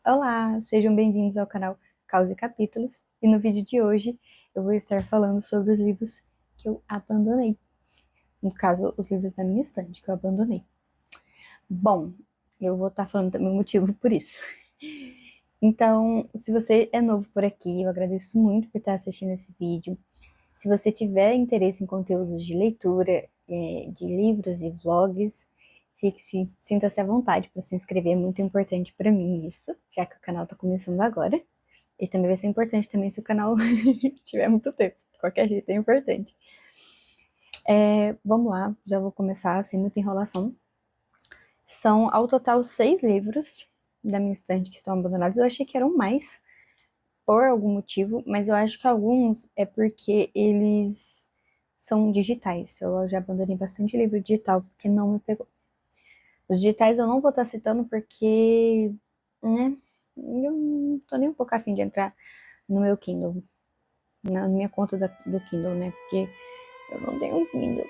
Olá, sejam bem-vindos ao canal Caos e Capítulos, e no vídeo de hoje eu vou estar falando sobre os livros que eu abandonei. No caso, os livros da minha estante que eu abandonei. Bom, eu vou estar falando também o motivo por isso. Então, se você é novo por aqui, eu agradeço muito por estar assistindo esse vídeo. Se você tiver interesse em conteúdos de leitura, de livros e vlogs, sinta-se à vontade para se inscrever, é muito importante para mim isso, já que o canal está começando agora. E também vai ser importante também se o canal tiver muito tempo. De qualquer jeito é importante. Vamos lá, já vou começar sem muita enrolação. São, ao total, 6 livros da minha estante que estão abandonados. Eu achei que eram mais, por algum motivo, mas eu acho que alguns é porque eles são digitais. Eu já abandonei bastante livro digital porque não me pegou. Os digitais eu não vou estar citando porque, né, eu não tô nem um pouco afim de entrar no meu Kindle, na minha conta do Kindle, né, porque eu não tenho um Kindle.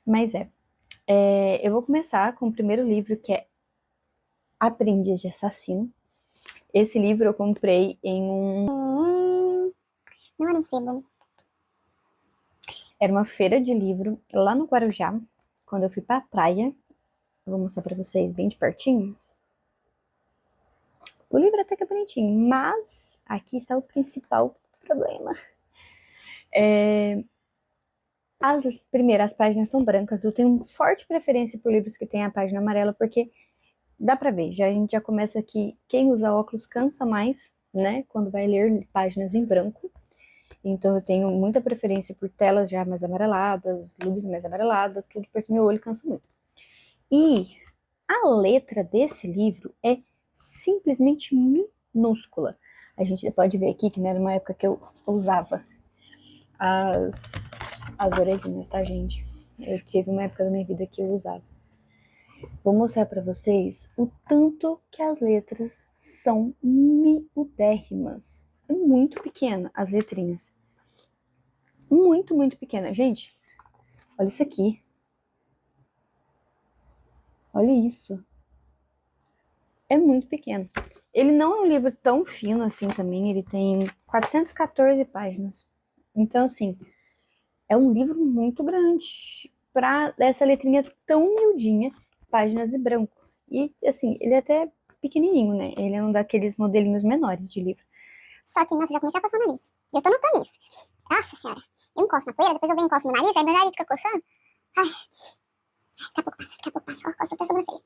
Mas eu vou começar com o primeiro livro, que é Aprendiz de Assassino. Esse livro eu comprei em Não era um sebo. Era uma feira de livro lá no Guarujá, quando eu fui pra praia. Eu vou mostrar pra vocês bem de pertinho. O livro até que é bonitinho, mas aqui está o principal problema. As primeiras páginas são brancas. Eu tenho forte preferência por livros que têm a página amarela, porque dá pra ver, a gente já começa aqui, quem usa óculos cansa mais, né, quando vai ler páginas em branco. Então eu tenho muita preferência por telas já mais amareladas, luz mais amarelada, tudo porque meu olho cansa muito. E a letra desse livro é simplesmente minúscula. A gente pode ver aqui que, né, numa época que eu usava as orelhinhas, tá, gente? Eu tive uma época da minha vida que eu usava. Vou mostrar pra vocês o tanto que as letras são miudérrimas. É muito pequena as letrinhas. Muito, muito pequena. Gente, olha isso aqui. Olha isso. É muito pequeno. Ele não é um livro tão fino assim também. Ele tem 414 páginas. Então, assim, é um livro muito grande para essa letrinha tão miudinha, páginas em branco. E, assim, ele é até pequenininho, né? Ele é um daqueles modelinhos menores de livro. Só que, nossa, já comecei a coçar o nariz. E eu tô notando isso. Nossa senhora. Eu encosto na poeira, depois eu venho e encosto no nariz, aí meu nariz fica coçando. Ai, daqui a pouco passa. Ó, coça até a sobrancelha.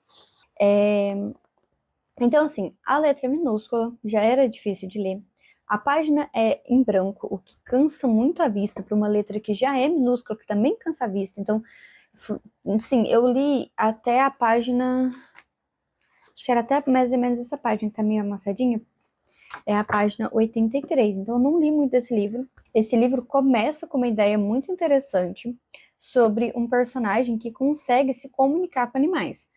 Então, assim, a letra é minúscula, já era difícil de ler. A página é em branco, o que cansa muito a vista para uma letra que já é minúscula, que também cansa a vista. Então, sim, eu li até a página. Acho que era até mais ou menos essa página que tá meio amassadinha. É a página 83. Então, eu não li muito esse livro. Esse livro começa com uma ideia muito interessante sobre um personagem que consegue se comunicar com animais.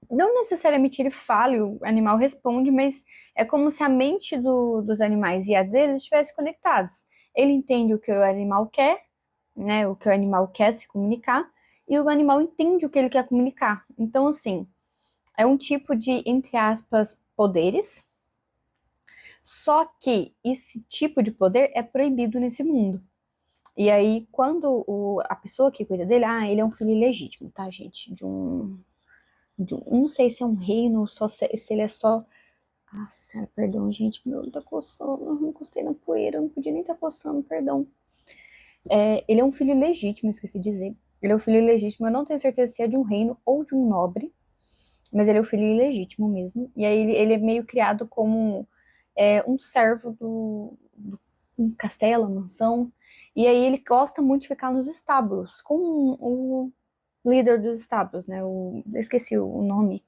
Não necessariamente ele fala e o animal responde, mas é como se a mente dos animais e a deles estivessem conectados. Ele entende o que o animal quer, né, o que o animal quer se comunicar, e o animal entende o que ele quer comunicar. Então, assim, é um tipo de, entre aspas, poderes, só que esse tipo de poder é proibido nesse mundo. E aí, quando a pessoa que cuida dele, ele é um filho ilegítimo, tá, gente? Não sei se é um reino ou só se ele é só. Nossa senhora, perdão, gente, meu olho tá coçando, eu encostei na poeira, eu não podia nem estar coçando, perdão. Ele é um filho ilegítimo, esqueci de dizer. Ele é um filho ilegítimo, eu não tenho certeza se é de um reino ou de um nobre, mas ele é o filho ilegítimo mesmo. E aí ele é meio criado como um servo do um castelo, mansão. E aí ele gosta muito de ficar nos estábulos, com o líder dos estábulos, né? Esqueci o nome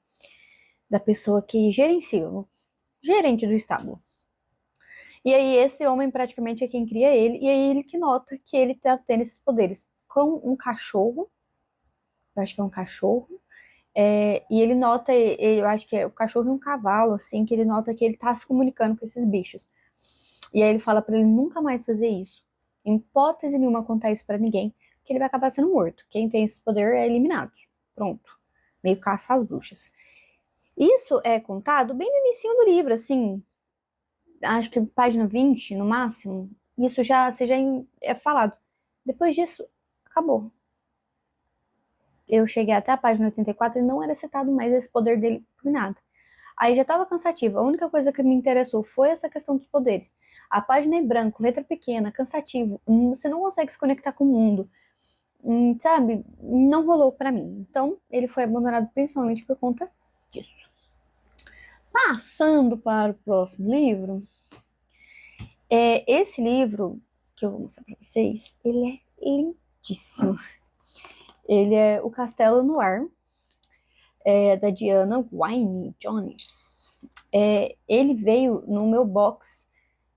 da pessoa que gerencia, o gerente do estábulo. E aí esse homem praticamente é quem cria ele, e aí ele que nota que ele tá tendo esses poderes com um cachorro, eu acho que é um cachorro, e ele nota, eu acho que é o cachorro e um cavalo, assim, que ele nota que ele tá se comunicando com esses bichos. E aí ele fala pra ele nunca mais fazer isso, em hipótese nenhuma contar isso pra ninguém, que ele vai acabar sendo morto. Quem tem esse poder é eliminado. Pronto. Meio caça às bruxas. Isso é contado bem no início do livro, assim, acho que página 20 no máximo. Isso já, você já é falado. Depois disso, acabou. Eu cheguei até a página 84 e não era citado mais esse poder dele por nada. Aí já estava cansativo. A única coisa que me interessou foi essa questão dos poderes. A página em branco, letra pequena, cansativo. Você não consegue se conectar com o mundo. Sabe? Não rolou pra mim. Então, ele foi abandonado principalmente por conta disso. Passando para o próximo livro. Esse livro que eu vou mostrar pra vocês, ele é lindíssimo. Ele é O Castelo no Ar, da Diana Wynne Jones. Ele veio no meu box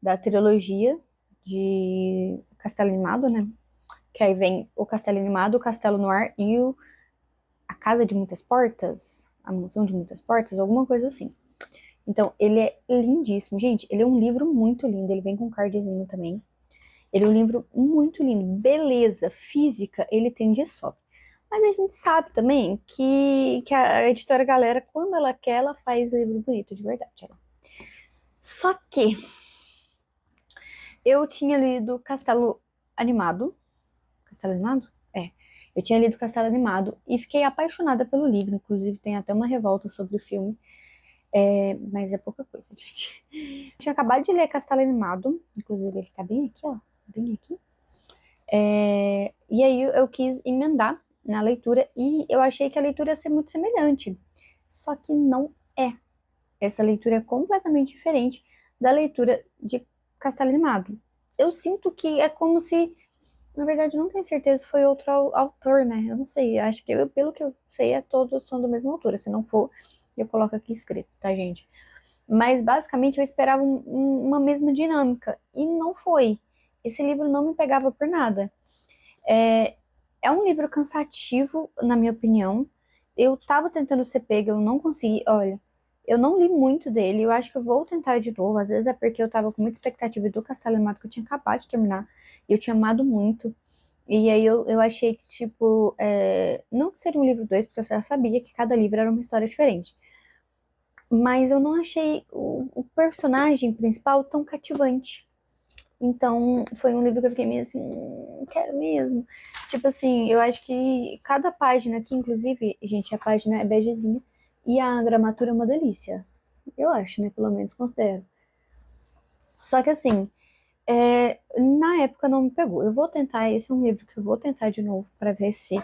da trilogia de Castelo Animado, né? Que aí vem o Castelo Animado, o Castelo no Ar e a Casa de Muitas Portas, a Mansão de Muitas Portas, alguma coisa assim. Então, ele é lindíssimo. Gente, ele é um livro muito lindo. Ele vem com um cardzinho também. Ele é um livro muito lindo. Beleza física, ele tem de sobra. Mas a gente sabe também que a editora Galera, quando ela quer, ela faz livro bonito, de verdade. Só que eu tinha lido Castelo Animado. Castelo Animado? Eu tinha lido Castelo Animado e fiquei apaixonada pelo livro. Inclusive, tem até uma revolta sobre o filme. Mas é pouca coisa, gente. Eu tinha acabado de ler Castelo Animado. Inclusive, ele tá bem aqui, ó. Bem aqui. E aí eu quis emendar na leitura e eu achei que a leitura ia ser muito semelhante. Só que não é. Essa leitura é completamente diferente da leitura de Castelo Animado. Eu sinto que é como se, na verdade, não tenho certeza se foi outro autor, né? Eu não sei. Eu acho que, pelo que eu sei, todos são da mesma autora. Se não for, eu coloco aqui escrito, tá, gente? Mas basicamente eu esperava uma mesma dinâmica e não foi. Esse livro não me pegava por nada. É um livro cansativo, na minha opinião. Eu tava tentando ser pega, eu não consegui. Olha, eu não li muito dele, eu acho que eu vou tentar de novo. Às vezes é porque eu tava com muita expectativa do Castelo Animado, que eu tinha acabado de terminar, e eu tinha amado muito. E aí eu achei que, tipo, não que seria um livro dois, porque eu já sabia que cada livro era uma história diferente. Mas eu não achei o personagem principal tão cativante. Então, foi um livro que eu fiquei meio assim, quero mesmo. Tipo assim, eu acho que cada página aqui, inclusive, gente, a página é begezinha e a gramatura é uma delícia. Eu acho, né? Pelo menos considero. Só que assim, na época não me pegou. Eu vou tentar, esse é um livro que eu vou tentar de novo para ver se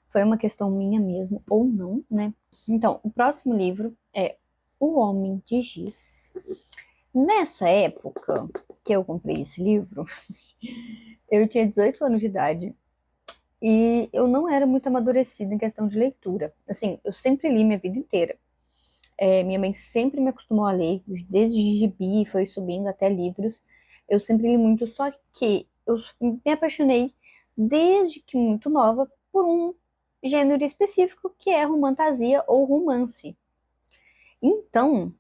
foi uma questão minha mesmo ou não, né? Então, o próximo livro é O Homem de Giz. Nessa época que eu comprei esse livro, eu tinha 18 anos de idade e eu não era muito amadurecida em questão de leitura. Assim, eu sempre li minha vida inteira. Minha mãe sempre me acostumou a ler, desde gibi, foi subindo até livros. Eu sempre li muito, só que eu me apaixonei desde que muito nova por um gênero específico que é romantasia ou romance. Então,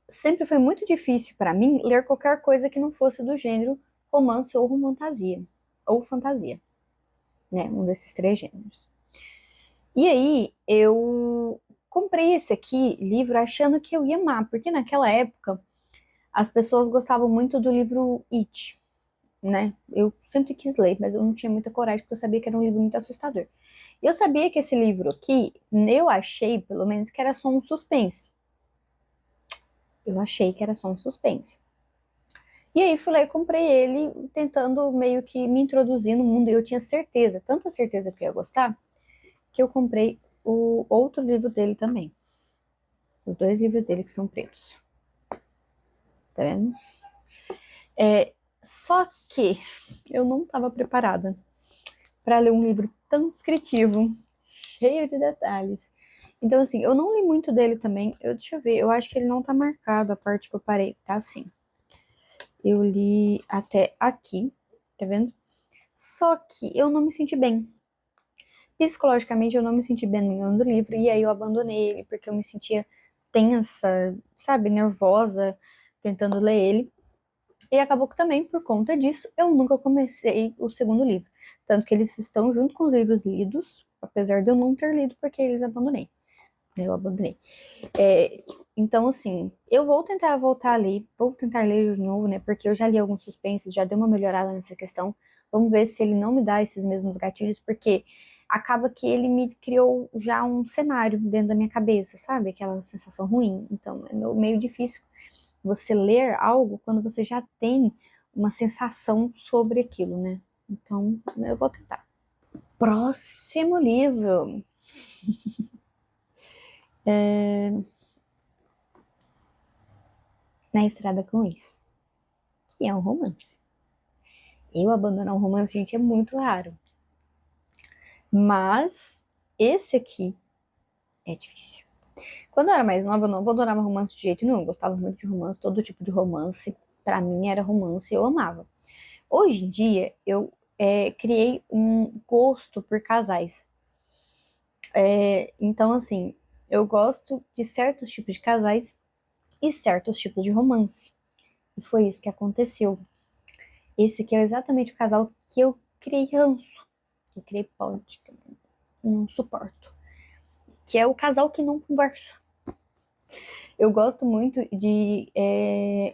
sempre foi muito difícil para mim ler qualquer coisa que não fosse do gênero romance ou romantasia, ou fantasia, né? Um desses três gêneros. E aí, eu comprei esse aqui, livro, achando que eu ia amar, porque naquela época as pessoas gostavam muito do livro It, né? Eu sempre quis ler, mas eu não tinha muita coragem, porque eu sabia que era um livro muito assustador. E eu sabia que esse livro aqui, eu achei, pelo menos, que era só um suspense. Eu achei que era só um suspense. E aí fui lá e comprei ele, tentando meio que me introduzir no mundo. E eu tinha certeza, tanta certeza que eu ia gostar, que eu comprei o outro livro dele também. Os dois livros dele que são pretos. Tá vendo? Só que eu não estava preparada para ler um livro tão descritivo, cheio de detalhes. Então, assim, eu não li muito dele também. Deixa eu ver, eu acho que ele não tá marcado, a parte que eu parei. Tá assim. Eu li até aqui, tá vendo? Só que eu não me senti bem. Psicologicamente, eu não me senti bem lendo o livro, e aí eu abandonei ele, porque eu me sentia tensa, sabe, nervosa, tentando ler ele. E acabou que também, por conta disso, eu nunca comecei o segundo livro. Tanto que eles estão junto com os livros lidos, apesar de eu não ter lido, porque eles abandonei. Eu abandonei. Então, assim, eu vou tentar voltar a ler, vou tentar ler de novo, né? Porque eu já li alguns suspenses, já dei uma melhorada nessa questão. Vamos ver se ele não me dá esses mesmos gatilhos, porque acaba que ele me criou já um cenário dentro da minha cabeça, sabe? Aquela sensação ruim. Então, é meio difícil você ler algo quando você já tem uma sensação sobre aquilo, né? Então, eu vou tentar. Próximo livro. Na Estrada com Ex, que é um romance. Eu abandonar um romance, gente, é muito raro. Mas esse aqui é difícil. Quando eu era mais nova, eu não abandonava romance de jeito nenhum. Eu gostava muito de romance, todo tipo de romance. Pra mim era romance, eu amava. Hoje em dia, eu criei um gosto por casais. Então, assim, eu gosto de certos tipos de casais e certos tipos de romance. E foi isso que aconteceu. Esse aqui é exatamente o casal que eu criei ranço. Eu criei pau, que eu não suporto. Que é o casal que não conversa. Eu gosto muito de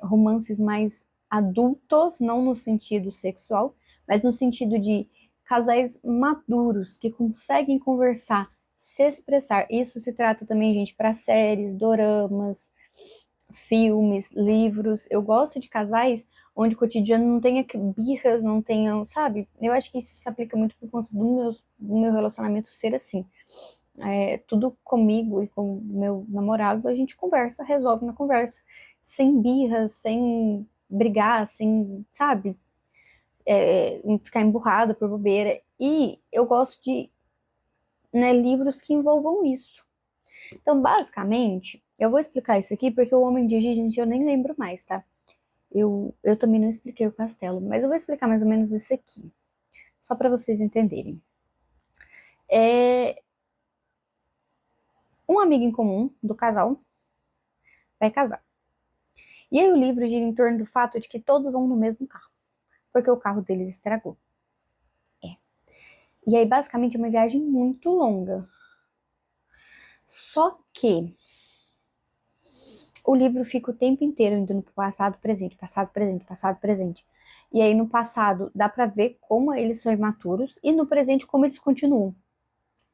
romances mais adultos, não no sentido sexual, mas no sentido de casais maduros que conseguem conversar, se expressar. Isso se trata também, gente, para séries, doramas, filmes, livros. Eu gosto de casais onde o cotidiano não tenha birras, não tenha, sabe? Eu acho que isso se aplica muito por conta do meu relacionamento ser assim. Tudo comigo e com o meu namorado, a gente conversa, resolve na conversa, sem birras, sem brigar, sem, sabe, ficar emburrado por bobeira. E eu gosto de, né, livros que envolvam isso. Então, basicamente, eu vou explicar isso aqui porque o Homem de Giz, gente, eu nem lembro mais, tá? Eu também não expliquei o castelo, mas eu vou explicar mais ou menos isso aqui, só para vocês entenderem. É um amigo em comum do casal vai casar. E aí o livro gira em torno do fato de que todos vão no mesmo carro, porque o carro deles estragou. É. E aí, basicamente, é uma viagem muito longa. Só que o livro fica o tempo inteiro indo no passado, presente, passado, presente, passado, presente. E aí, no passado, dá pra ver como eles são imaturos, e no presente, como eles continuam.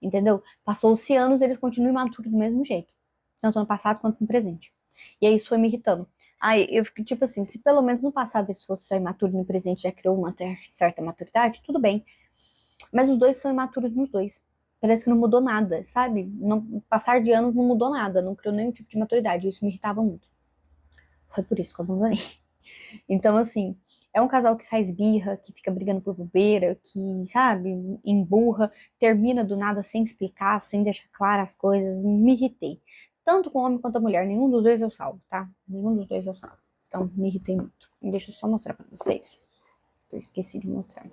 Entendeu? Passou-se anos, eles continuam imaturos do mesmo jeito. Tanto no passado quanto no presente. E aí, isso foi me irritando. Aí, eu fico tipo assim, se pelo menos no passado eles fossem só imaturos, no presente já criou uma certa maturidade, tudo bem. Mas os dois são imaturos nos dois. Parece que não mudou nada, sabe? Não, passar de anos não mudou nada, não criou nenhum tipo de maturidade. Isso me irritava muito. Foi por isso que eu abandonei. Então, assim, é um casal que faz birra, que fica brigando por bobeira, que, sabe, emburra, termina do nada sem explicar, sem deixar claras as coisas. Me irritei. Tanto com o homem quanto a mulher, nenhum dos dois eu salvo, tá? Nenhum dos dois eu salvo. Então, me irritei muito. Deixa eu só mostrar pra vocês. Eu esqueci de mostrar.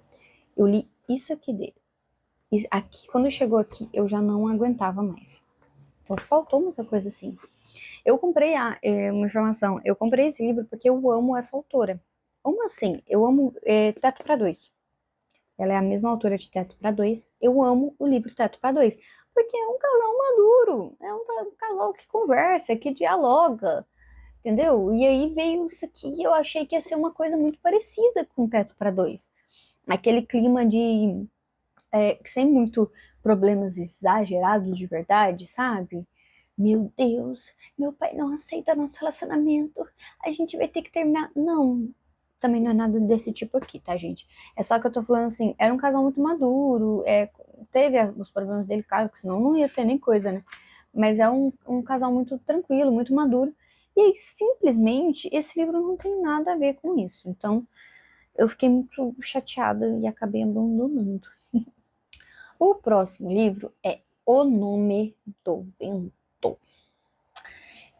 Eu li isso aqui dele. Aqui, quando chegou aqui, eu já não aguentava mais. Então, faltou muita coisa assim. Eu comprei uma informação. Eu comprei esse livro porque eu amo essa autora. Como assim? Eu amo Teto para Dois. Ela é a mesma autora de Teto para Dois. Eu amo o livro Teto para Dois. Porque é um casal maduro. É um casal que conversa, que dialoga. Entendeu? E aí veio isso aqui e eu achei que ia ser uma coisa muito parecida com Teto para Dois. Aquele clima de sem muito problemas exagerados de verdade, sabe? Meu Deus, meu pai não aceita nosso relacionamento, a gente vai ter que terminar. Não, também não é nada desse tipo aqui, tá, gente? É só que eu tô falando assim, era um casal muito maduro, teve os problemas dele, claro, que senão não ia ter nem coisa, né? Mas é um casal muito tranquilo, muito maduro. E aí, simplesmente, esse livro não tem nada a ver com isso. Então, eu fiquei muito chateada e acabei abandonando. O próximo livro é O Nome do Vento.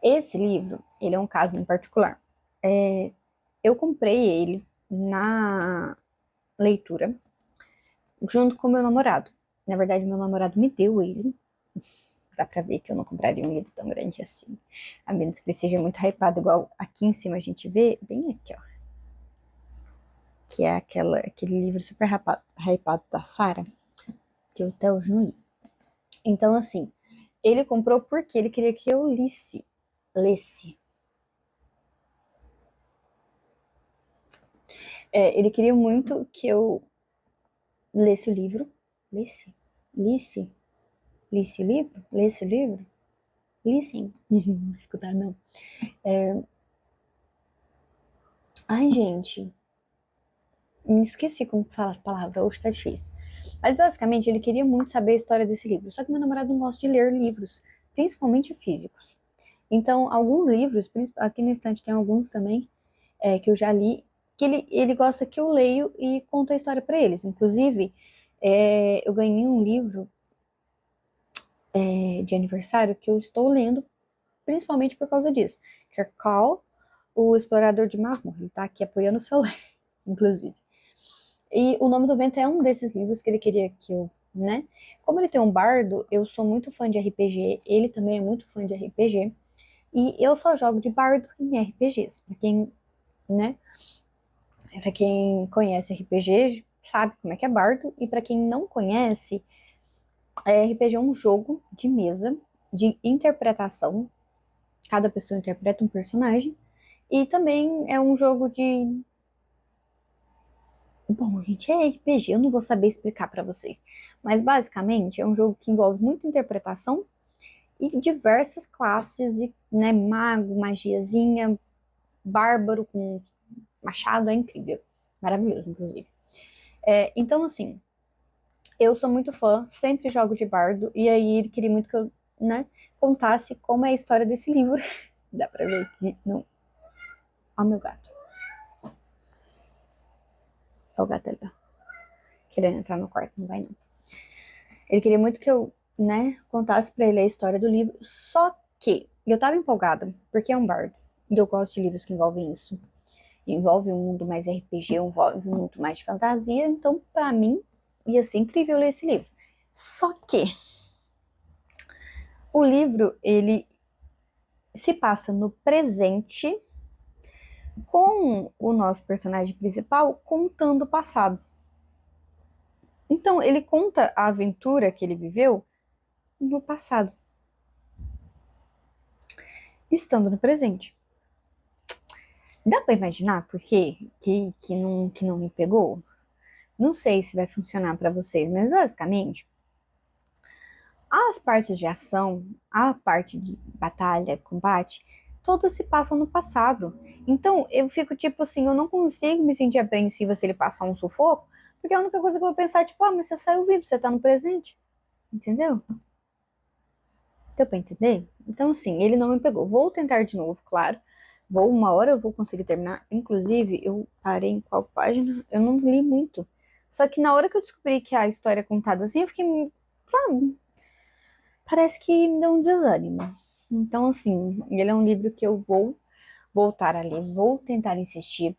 Esse livro, ele é um caso em particular. Eu comprei ele na leitura junto com meu namorado. Na verdade, meu namorado me deu ele. Dá pra ver que eu não compraria um livro tão grande assim. A menos que ele seja muito hypado, igual aqui em cima a gente vê, bem aqui, ó. Que é aquele livro super hypado da Sarah, que eu até hoje não li. Então, assim, Ele comprou porque ele queria que eu lesse. Ele queria muito que eu lesse o livro. Lesse? Lisse? Lisse o livro? Lesse o livro? Lissem. Escutar, não. Ai, gente. Me esqueci como fala a palavra. Hoje tá difícil. Mas, basicamente, ele queria muito saber a história desse livro. Só que meu namorado não gosta de ler livros. Principalmente físicos. Então, alguns livros, aqui na estante tem alguns também, que eu já li, que ele gosta que eu leio e conto a história para eles. Inclusive, eu ganhei um livro de aniversário que eu estou lendo, principalmente por causa disso, que é Call, o Explorador de Masmorra. Ele tá aqui apoiando o celular, inclusive. E O Nome do Vento é um desses livros que ele queria que eu, né? Como ele tem um bardo, eu sou muito fã de RPG, ele também é muito fã de RPG, e eu só jogo de bardo em RPGs. Pra quem, né? Pra quem conhece RPG, sabe como é que é bardo, e pra quem não conhece, RPG é um jogo de mesa, de interpretação. Cada pessoa interpreta um personagem. E também é um jogo de. Bom, gente, é RPG, eu não vou saber explicar pra vocês. Mas basicamente é um jogo que envolve muita interpretação e diversas classes, e, né, mago, magiazinha, bárbaro com machado, é incrível. Maravilhoso, inclusive. Então, assim, eu sou muito fã, sempre jogo de bardo, e aí ele queria muito que eu, né, contasse como é a história desse livro. Dá pra ver aqui, não. Ó, meu gato. Ó, o gato ali, ó. Querendo entrar no quarto, não vai não. Ele queria muito que eu, né, contasse pra ele a história do livro, só que eu tava empolgada, porque é um bardo, e eu gosto de livros que envolvem isso. Envolve um mundo mais RPG, envolve um mundo mais de fantasia, então pra mim ia ser incrível ler esse livro. Só que o livro, ele se passa no presente com o nosso personagem principal contando o passado. Então, ele conta a aventura que ele viveu no passado, estando no presente. Dá pra imaginar por quê que não me pegou? Não sei se vai funcionar pra vocês, mas basicamente, as partes de ação, a parte de batalha, combate, todas se passam no passado. Então, eu fico tipo assim, eu não consigo me sentir apreensiva se ele passar um sufoco, porque a única coisa que eu vou pensar é tipo, ah, mas você saiu vivo, você tá no presente. Entendeu? Deu pra entender? Então, assim, ele não me pegou. Vou tentar de novo, claro. Uma hora eu vou conseguir terminar. Inclusive, eu parei em qual página? Eu não li muito. Só que na hora que eu descobri que a história é contada assim, eu fiquei, sabe, parece que me deu um desânimo. Então, assim, ele é um livro que eu vou voltar a ler, vou tentar insistir,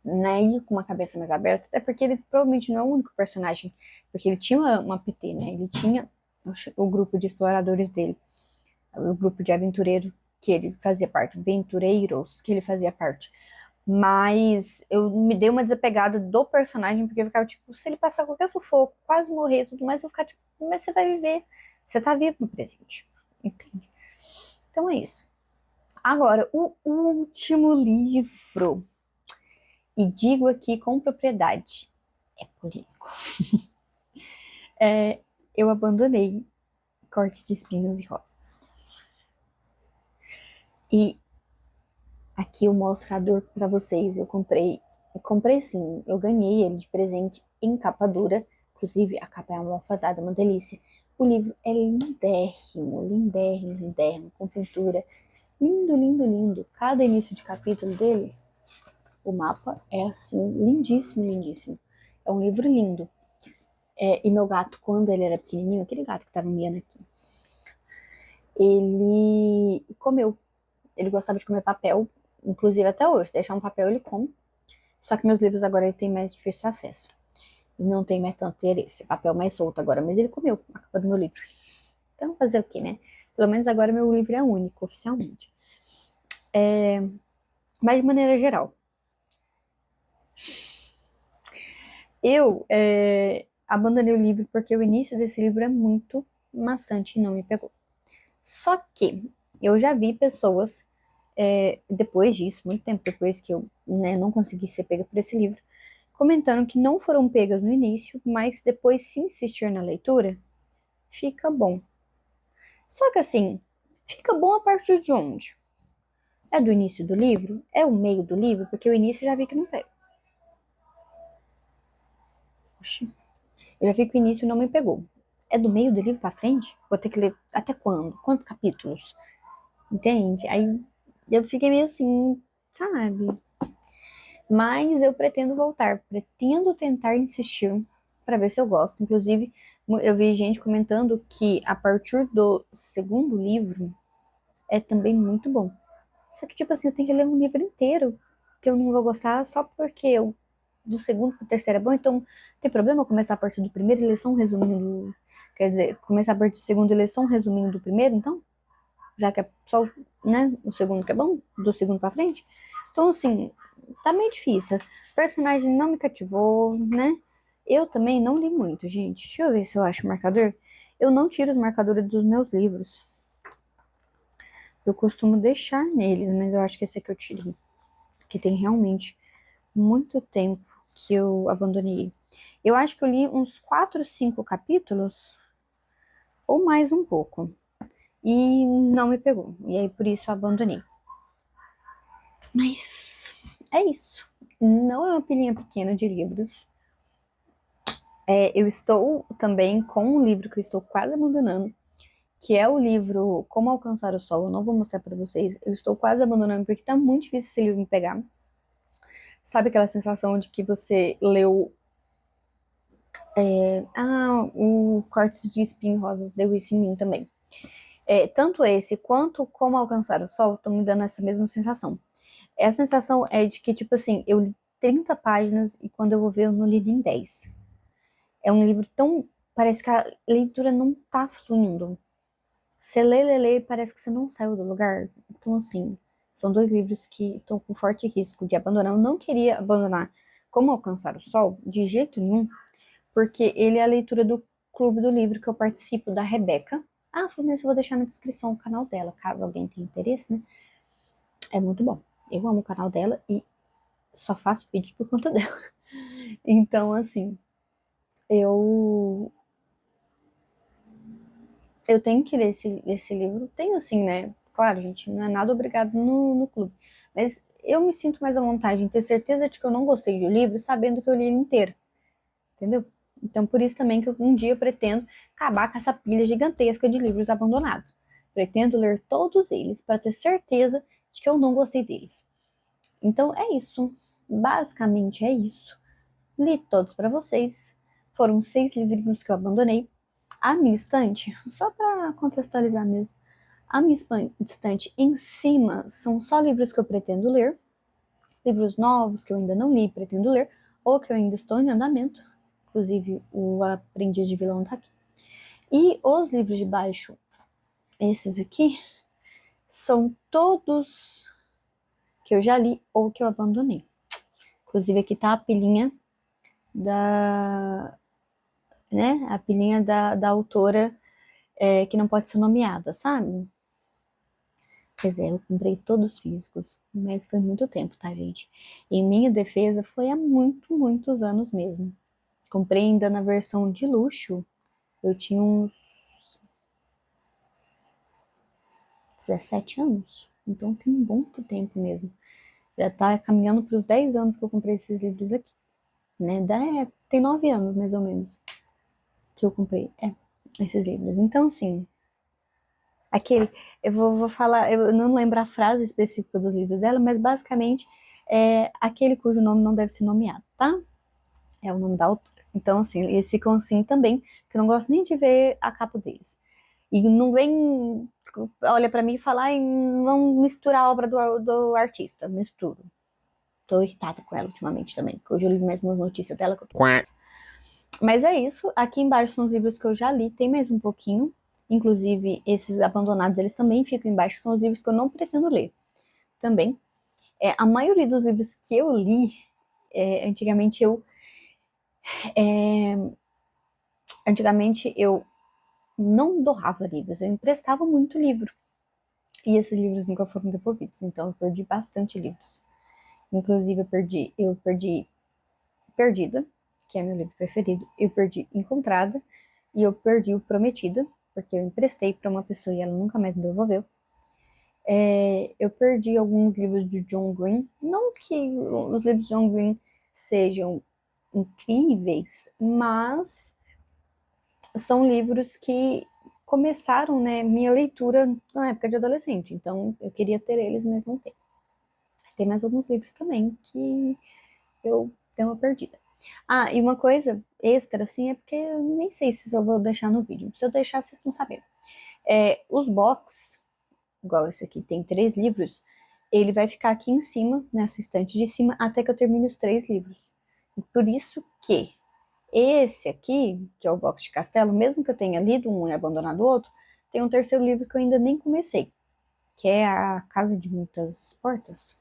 né, e com uma cabeça mais aberta, até porque ele provavelmente não é o único personagem, porque ele tinha uma PT, né, ele tinha o grupo de exploradores dele, o grupo de aventureiros que ele fazia parte, aventureiros que ele fazia parte. Mas eu me dei uma desapegada do personagem, porque eu ficava tipo, se ele passar qualquer sufoco, quase morrer e tudo mais, eu vou ficar tipo, mas você vai viver, você tá vivo no presente, entende? Então é isso. Agora, o último livro, e digo aqui com propriedade, é político. Eu abandonei Corte de Espinhos e Rosas. E aqui eu mostro a dor pra vocês. Eu comprei sim, eu ganhei ele de presente em capa dura. Inclusive, a capa é uma almofadada, uma delícia. O livro é lindérrimo, lindérrimo, lindérrimo, com pintura. Lindo, lindo, lindo. Cada início de capítulo dele, o mapa é assim, lindíssimo, lindíssimo. É um livro lindo. E meu gato, quando ele era pequenininho, aquele gato que tava miando aqui, ele comeu. Ele gostava de comer papel, inclusive até hoje. Deixar um papel ele come. Só que meus livros agora ele tem mais difícil acesso. Não tem mais tanto interesse. Papel mais solto agora, mas ele comeu a capa do meu livro. Então, fazer o quê, né? Pelo menos agora meu livro é único, oficialmente. Mas de maneira geral, eu abandonei o livro porque o início desse livro é muito maçante e não me pegou. Só que eu já vi pessoas, depois disso, muito tempo depois que eu, né, não consegui ser pega por esse livro, comentando que não foram pegas no início, mas depois, se insistir na leitura, fica bom. Só que assim, fica bom a partir de onde? É do início do livro? É o meio do livro? Porque o início eu já vi que não pega. Oxi. Eu já vi que o início não me pegou. É do meio do livro pra frente? Vou ter que ler até quando? Quantos capítulos? Entende? Aí eu fiquei meio assim, sabe? Mas eu pretendo voltar, pretendo tentar insistir pra ver se eu gosto. Inclusive, eu vi gente comentando que a partir do segundo livro é também muito bom. Só que, tipo assim, eu tenho que ler um livro inteiro que eu não vou gostar só porque eu, do segundo pro terceiro é bom. Então, tem problema eu começar a partir do primeiro e ler só um resuminho do. Quer dizer, começar a partir do segundo e ler só um resuminho do primeiro, então? Já que é só, né, o segundo que é bom, do segundo pra frente. Então, assim, tá meio difícil. O personagem não me cativou, né? Eu também não li muito, gente. Deixa eu ver se eu acho o marcador. Eu não tiro os marcadores dos meus livros. Eu costumo deixar neles, mas eu acho que esse aqui eu tirei. Que tem realmente muito tempo que eu abandonei. Eu acho que eu li uns 4, 5 capítulos, ou mais um pouco. E não me pegou. E aí por isso eu abandonei. Mas é isso. Não é uma pilhinha pequena de livros. Eu estou também com um livro que eu estou quase abandonando, que é o livro Como Alcançar o Sol. Eu não vou mostrar para vocês. Eu estou quase abandonando porque tá muito difícil esse livro me pegar. Sabe aquela sensação de que você leu o Cortes de Espinho Rosas deu isso em mim também. Tanto esse quanto Como Alcançar o Sol estão me dando essa mesma sensação. A sensação é de que, tipo assim, eu li 30 páginas e quando eu vou ver eu não li nem 10. É um livro tão. Parece que a leitura não tá fluindo. Você lê, e parece que você não saiu do lugar. Então, assim, são dois livros que estão com forte risco de abandonar. Eu não queria abandonar Como Alcançar o Sol, de jeito nenhum, porque ele é a leitura do clube do livro que eu participo, da Rebeca. Falando isso, eu vou deixar na descrição o canal dela, caso alguém tenha interesse, né? É muito bom. Eu amo o canal dela e só faço vídeos por conta dela. Então, assim, eu eu tenho que ler esse livro. Tenho, assim, né? Claro, gente, não é nada obrigado no clube. Mas eu me sinto mais à vontade em ter certeza de que eu não gostei do livro, sabendo que eu li ele inteiro. Entendeu? Então, por isso também que um dia eu pretendo acabar com essa pilha gigantesca de livros abandonados. Pretendo ler todos eles para ter certeza de que eu não gostei deles. Então, é isso. Basicamente é isso. Li todos para vocês. Foram 6 livrinhos que eu abandonei. A minha estante, só para contextualizar mesmo, a minha estante em cima são só livros que eu pretendo ler, livros novos que eu ainda não li, pretendo ler, ou que eu ainda estou em andamento. Inclusive, o Aprendiz de Vilão tá aqui. E os livros de baixo, esses aqui, são todos que eu já li ou que eu abandonei. Inclusive, aqui tá a pilhinha da, né, a pilhinha da autora que não pode ser nomeada, sabe? Pois é, eu comprei todos físicos, mas foi muito tempo, tá, gente? Em minha defesa, foi há muitos anos mesmo. Comprei ainda na versão de luxo. Eu tinha uns 17 anos. Então tem um bom tempo mesmo. Já tá caminhando para os 10 anos que eu comprei esses livros aqui. Né? Tem 9 anos, mais ou menos, que eu comprei esses livros. Então, assim, eu vou falar, eu não lembro a frase específica dos livros dela, mas basicamente é aquele cujo nome não deve ser nomeado, tá? É o nome da autora. Então, assim, eles ficam assim também, que eu não gosto nem de ver a capa deles. E não vem, olha pra mim e fala, ai, não mistura a obra do artista. Misturo. Tô irritada com ela ultimamente também, porque hoje eu li mais umas notícias dela que eu tô. Mas é isso. Aqui embaixo são os livros que eu já li, tem mais um pouquinho. Inclusive, esses abandonados, eles também ficam embaixo, são os livros que eu não pretendo ler. Também. A maioria dos livros que eu li, antigamente eu não doava livros, eu emprestava muito livro. E esses livros nunca foram devolvidos, então eu perdi bastante livros. Inclusive, eu perdi Perdida, que é meu livro preferido, eu perdi Encontrada e eu perdi o Prometida, porque eu emprestei para uma pessoa e ela nunca mais me devolveu. Eu perdi alguns livros de John Green, não que os livros de John Green sejam incríveis, mas são livros que começaram, né, minha leitura na época de adolescente, então eu queria ter eles, mas não tenho. Tem mais alguns livros também que eu dei uma perdida. Ah, e uma coisa extra, assim, é porque eu nem sei se eu vou deixar no vídeo. Se eu deixar, vocês estão sabendo. Os box, igual esse aqui, tem 3 livros, ele vai ficar aqui em cima, nessa estante de cima, até que eu termine os 3 livros. E por isso que esse aqui, que é o box de Castelo, mesmo que eu tenha lido um e abandonado o outro, tem um terceiro livro que eu ainda nem comecei, que é A Casa de Muitas Portas.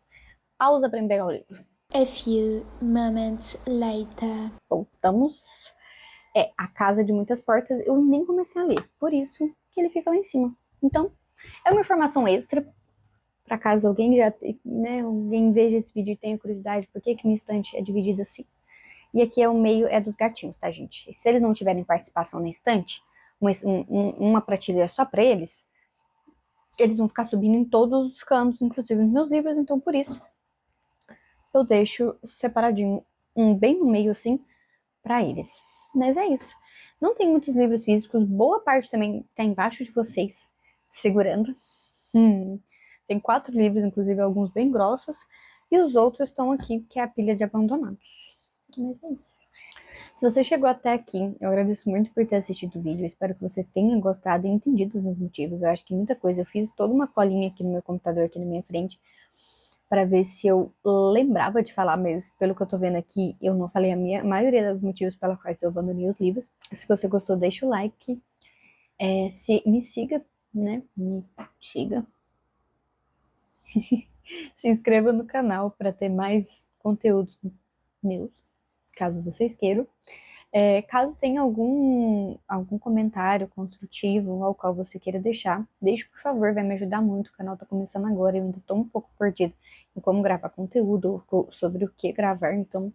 Pausa para me pegar o livro. A few moments later. Voltamos. A Casa de Muitas Portas, eu nem comecei a ler, por isso que ele fica lá em cima. Então, é uma informação extra, para caso alguém já, né, alguém veja esse vídeo e tenha curiosidade, por que que minha estante é dividida assim. E aqui é o meio dos gatinhos, tá, gente? Se eles não tiverem participação na estante, uma prateleira só para eles vão ficar subindo em todos os cantos, inclusive nos meus livros, então por isso eu deixo separadinho, um bem no meio assim, para eles. Mas é isso. Não tem muitos livros físicos, boa parte também tá embaixo de vocês, segurando. Tem 4 livros, inclusive alguns bem grossos, e os outros estão aqui, que é a pilha de abandonados. Mas é isso. Se você chegou até aqui, eu agradeço muito por ter assistido o vídeo, eu espero que você tenha gostado e entendido os meus motivos. Eu acho que muita coisa, eu fiz toda uma colinha aqui no meu computador, aqui na minha frente, para ver se eu lembrava de falar, mas pelo que eu tô vendo aqui, eu não falei a maioria dos motivos pelos quais eu abandonei os livros. Se você gostou, deixa o like, me siga, né, me siga. Se inscreva no canal para ter mais conteúdos meus, caso vocês queiram. Caso tenha algum comentário construtivo ao qual você queira deixar, deixe por favor, vai me ajudar muito. O canal tá começando agora, eu ainda tô um pouco perdida em como gravar conteúdo, sobre o que gravar, então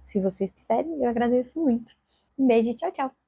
se vocês quiserem, eu agradeço muito. Um beijo e tchau, tchau!